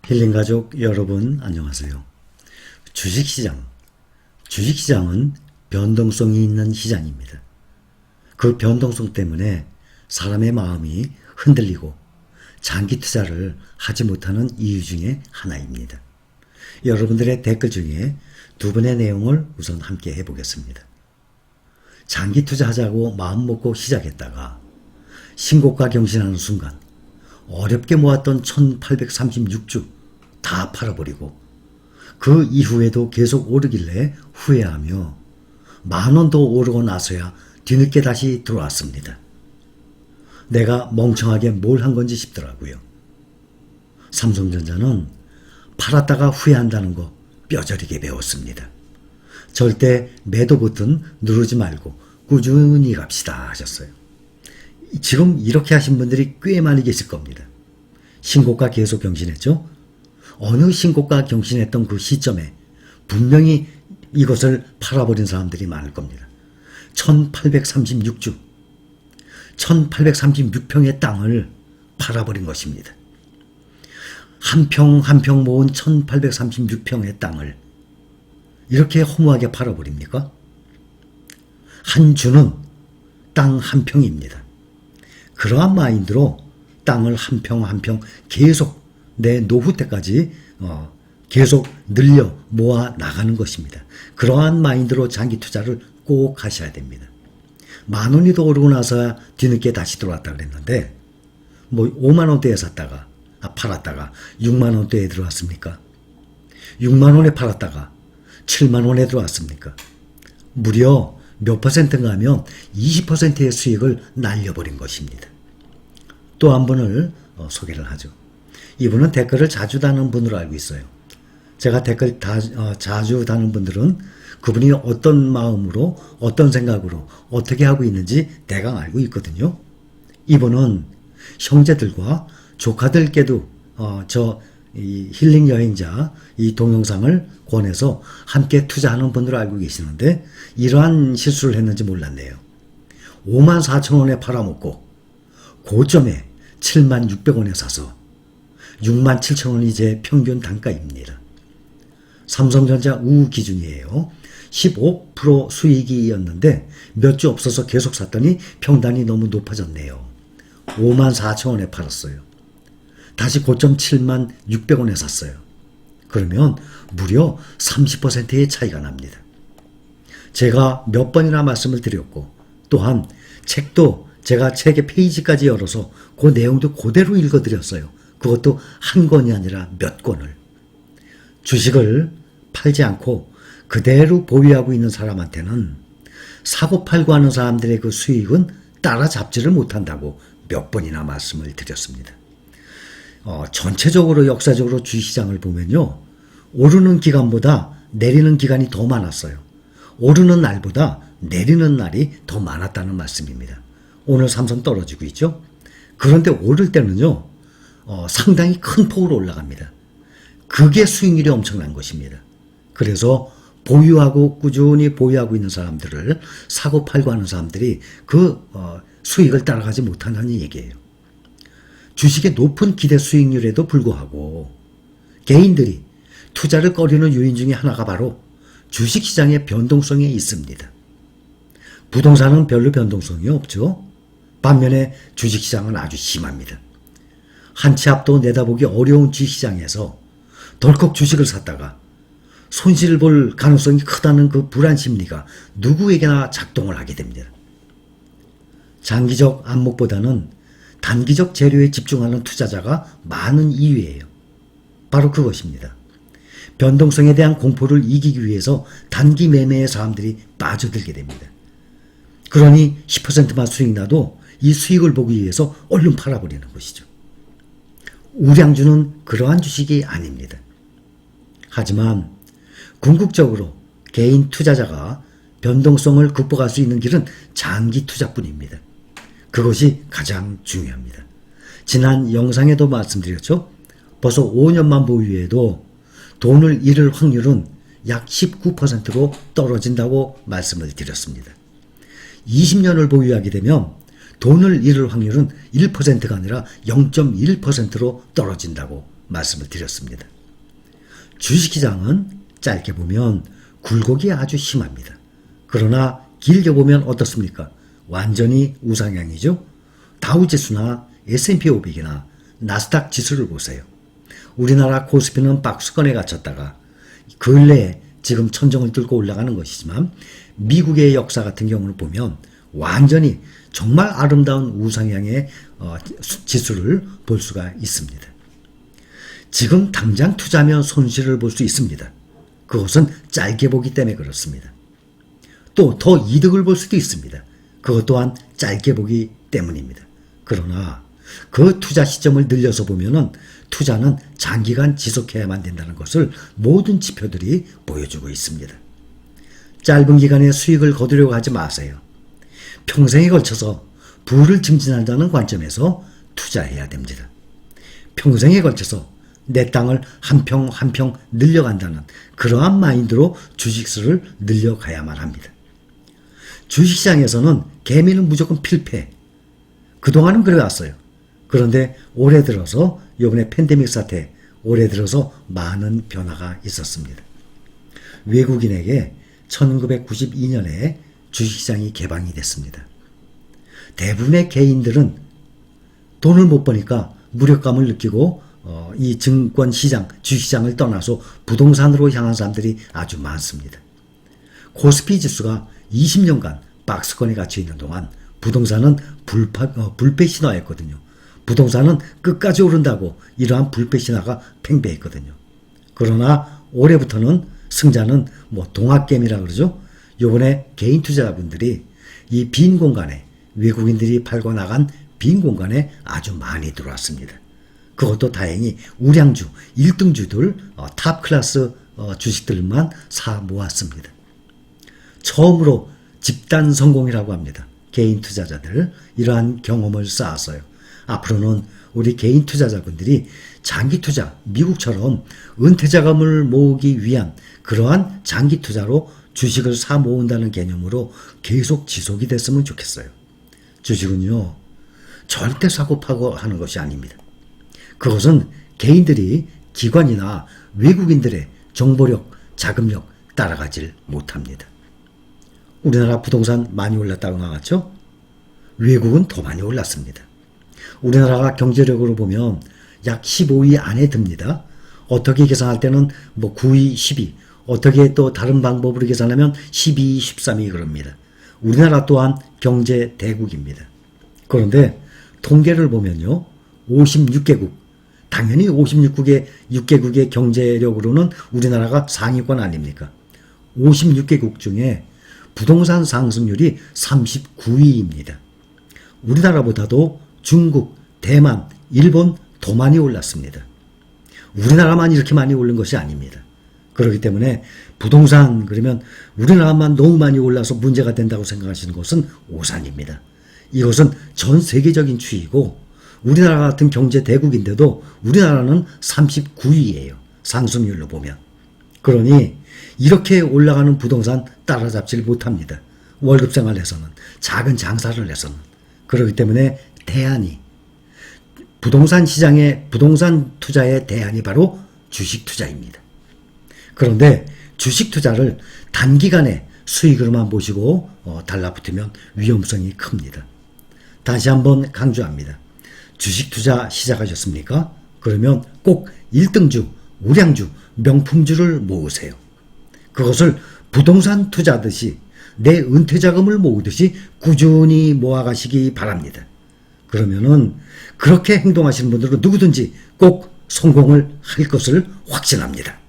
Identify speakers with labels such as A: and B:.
A: 힐링가족 여러분 안녕하세요. 주식시장은 변동성이 있는 시장입니다. 그 변동성 때문에 사람의 마음이 흔들리고 장기 투자를 하지 못하는 이유 중에 하나입니다. 여러분들의 댓글 중에 두 분의 내용을 우선 함께 해보겠습니다. 장기 투자하자고 마음먹고 시작했다가 신고가 경신하는 순간 어렵게 모았던 1836주 다 팔아버리고 그 이후에도 계속 오르길래 후회하며 만원 더 오르고 나서야 뒤늦게 다시 들어왔습니다. 내가 멍청하게 뭘 한 건지 싶더라고요. 삼성전자는 팔았다가 후회한다는 거 뼈저리게 배웠습니다. 절대 매도 버튼 누르지 말고 꾸준히 갑시다 하셨어요. 지금 이렇게 하신 분들이 꽤 많이 계실 겁니다. 신고가 계속 경신했죠? 어느 신고가 경신했던 그 시점에 분명히 이것을 팔아버린 사람들이 많을 겁니다. 1836주, 1836평의 땅을 팔아버린 것입니다. 한 평 한 평 모은 1836평의 땅을 이렇게 허무하게 팔아버립니까? 한 주는 땅 한 평입니다. 그러한 마인드로 땅을 한 평 한 평 계속 내 노후 때까지 계속 늘려 모아 나가는 것입니다. 그러한 마인드로 장기 투자를 꼭 하셔야 됩니다. 만 원이 더 오르고 나서야 뒤늦게 다시 들어왔다 그랬는데 5만 원대에 샀다가 팔았다가 6만 원대에 들어왔습니까? 6만 원에 팔았다가 7만 원에 들어왔습니까? 무려 몇 퍼센트인가 하면 20%의 수익을 날려버린 것입니다. 또 한 분을 소개를 하죠. 이분은 댓글을 자주 다는 분으로 알고 있어요. 제가 댓글 자주 다는 분들은 그분이 어떤 마음으로 어떤 생각으로 어떻게 하고 있는지 대강 알고 있거든요. 이분은 형제들과 조카들께도 이 힐링 여행자 이 동영상을 권해서 함께 투자하는 분으로 알고 계시는데 이러한 실수를 했는지 몰랐네요. 5만 4천 원에 팔아먹고 고점에 7만 600원에 사서 6만 7천 원이 제 평균 단가입니다. 삼성전자 우 기준이에요. 15% 수익이었는데 몇 주 없어서 계속 샀더니 평단이 너무 높아졌네요. 5만 4천 원에 팔았어요. 다시 고점 7만 600원에 샀어요. 그러면 무려 30%의 차이가 납니다. 제가 몇 번이나 말씀을 드렸고 또한 책도 제가 책의 페이지까지 열어서 그 내용도 그대로 읽어드렸어요. 그것도 한 권이 아니라 몇 권을. 주식을 팔지 않고 그대로 보유하고 있는 사람한테는 사고 팔고 하는 사람들의 그 수익은 따라잡지를 못한다고 몇 번이나 말씀을 드렸습니다. 전체적으로 역사적으로 주식시장을 보면요. 오르는 기간보다 내리는 기간이 더 많았어요. 오르는 날보다 내리는 날이 더 많았다는 말씀입니다. 오늘 삼성 떨어지고 있죠. 그런데 오를 때는요. 상당히 큰 폭으로 올라갑니다. 그게 수익률이 엄청난 것입니다. 그래서 보유하고 꾸준히 보유하고 있는 사람들을 사고 팔고 하는 사람들이 그 수익을 따라가지 못한다는 얘기예요. 주식의 높은 기대 수익률에도 불구하고 개인들이 투자를 꺼리는 요인 중에 하나가 바로 주식시장의 변동성에 있습니다. 부동산은 별로 변동성이 없죠. 반면에 주식시장은 아주 심합니다. 한 치 앞도 내다보기 어려운 주식시장에서 덜컥 주식을 샀다가 손실을 볼 가능성이 크다는 그 불안 심리가 누구에게나 작동을 하게 됩니다. 장기적 안목보다는 단기적 재료에 집중하는 투자자가 많은 이유예요. 바로 그것입니다. 변동성에 대한 공포를 이기기 위해서 단기 매매에 사람들이 빠져들게 됩니다. 그러니 10%만 수익 나도 이 수익을 보기 위해서 얼른 팔아버리는 것이죠. 우량주는 그러한 주식이 아닙니다. 하지만 궁극적으로 개인 투자자가 변동성을 극복할 수 있는 길은 장기 투자뿐입니다. 그것이 가장 중요합니다. 지난 영상에도 말씀드렸죠. 벌써 5년만 보유해도 돈을 잃을 확률은 약 19%로 떨어진다고 말씀을 드렸습니다. 20년을 보유하게 되면 돈을 잃을 확률은 1%가 아니라 0.1%로 떨어진다고 말씀을 드렸습니다. 주식시장은 짧게 보면 굴곡이 아주 심합니다. 그러나 길게 보면 어떻습니까? 완전히 우상향이죠. 다우지수나 S&P 500이나 나스닥 지수를 보세요. 우리나라 코스피는 박스권에 갇혔다가 근래에 지금 천정을 뚫고 올라가는 것이지만 미국의 역사 같은 경우를 보면 완전히 정말 아름다운 우상향의 지수를 볼 수가 있습니다. 지금 당장 투자하면 손실을 볼 수 있습니다. 그것은 짧게 보기 때문에 그렇습니다. 또 더 이득을 볼 수도 있습니다. 그것 또한 짧게 보기 때문입니다. 그러나 그 투자 시점을 늘려서 보면은 투자는 장기간 지속해야만 된다는 것을 모든 지표들이 보여주고 있습니다. 짧은 기간에 수익을 거두려고 하지 마세요. 평생에 걸쳐서 부를 증진한다는 관점에서 투자해야 됩니다. 평생에 걸쳐서 내 땅을 한 평 한 평 늘려간다는 그러한 마인드로 주식수를 늘려가야만 합니다. 주식시장에서는 개미는 무조건 필패. 그동안은 그래왔어요. 그런데 올해 들어서 이번에 팬데믹 사태, 올해 들어서 많은 변화가 있었습니다. 외국인에게 1992년에 주식시장이 개방이 됐습니다. 대부분의 개인들은 돈을 못 버니까 무력감을 느끼고 이 증권시장, 주식시장을 떠나서 부동산으로 향한 사람들이 아주 많습니다. 코스피 지수가 20년간 박스권에 갇혀 있는 동안 부동산은 불패 신화였거든요. 부동산은 끝까지 오른다고 이러한 불패 신화가 팽배했거든요. 그러나 올해부터는 승자는 동학개미라 그러죠. 요번에 개인 투자자분들이 이 빈 공간에 외국인들이 팔고 나간 빈 공간에 아주 많이 들어왔습니다. 그것도 다행히 우량주 1등주들 탑 클래스 주식들만 사 모았습니다. 처음으로 집단 성공이라고 합니다. 개인 투자자들 이러한 경험을 쌓았어요. 앞으로는 우리 개인 투자자분들이 장기 투자, 미국처럼 은퇴 자금을 모으기 위한 그러한 장기 투자로 주식을 사 모은다는 개념으로 계속 지속이 됐으면 좋겠어요. 주식은요, 절대 사고 파고 하는 것이 아닙니다. 그것은 개인들이 기관이나 외국인들의 정보력, 자금력 따라가질 못합니다. 우리나라 부동산 많이 올랐다고 나왔죠? 외국은 더 많이 올랐습니다. 우리나라가 경제력으로 보면 약 15위 안에 듭니다. 어떻게 계산할 때는 9위, 10위, 어떻게 또 다른 방법으로 계산하면 12위, 13위 그럽니다. 우리나라 또한 경제 대국입니다. 그런데 통계를 보면요, 56개국, 당연히 56개국의 경제력으로는 우리나라가 상위권 아닙니까? 56개국 중에 부동산 상승률이 39위입니다. 우리나라보다도 중국, 대만, 일본 더 많이 올랐습니다. 우리나라만 이렇게 많이 오른 것이 아닙니다. 그렇기 때문에 부동산 그러면 우리나라만 너무 많이 올라서 문제가 된다고 생각하시는 것은 오산입니다. 이것은 전 세계적인 추이고 우리나라 같은 경제 대국인데도 우리나라는 39위예요. 상승률로 보면. 그러니 이렇게 올라가는 부동산 따라잡지를 못합니다. 월급 생활에서는, 작은 장사를 해서는. 그렇기 때문에 대안이, 부동산 시장의 부동산 투자의 대안이 바로 주식 투자입니다. 그런데 주식 투자를 단기간에 수익으로만 보시고 달라붙으면 위험성이 큽니다. 다시 한번 강조합니다. 주식 투자 시작하셨습니까? 그러면 꼭 1등주, 우량주, 명품주를 모으세요. 그것을 부동산 투자하듯이 내 은퇴자금을 모으듯이 꾸준히 모아가시기 바랍니다. 그러면은 그렇게 행동하시는 분들은 누구든지 꼭 성공을 할 것을 확신합니다.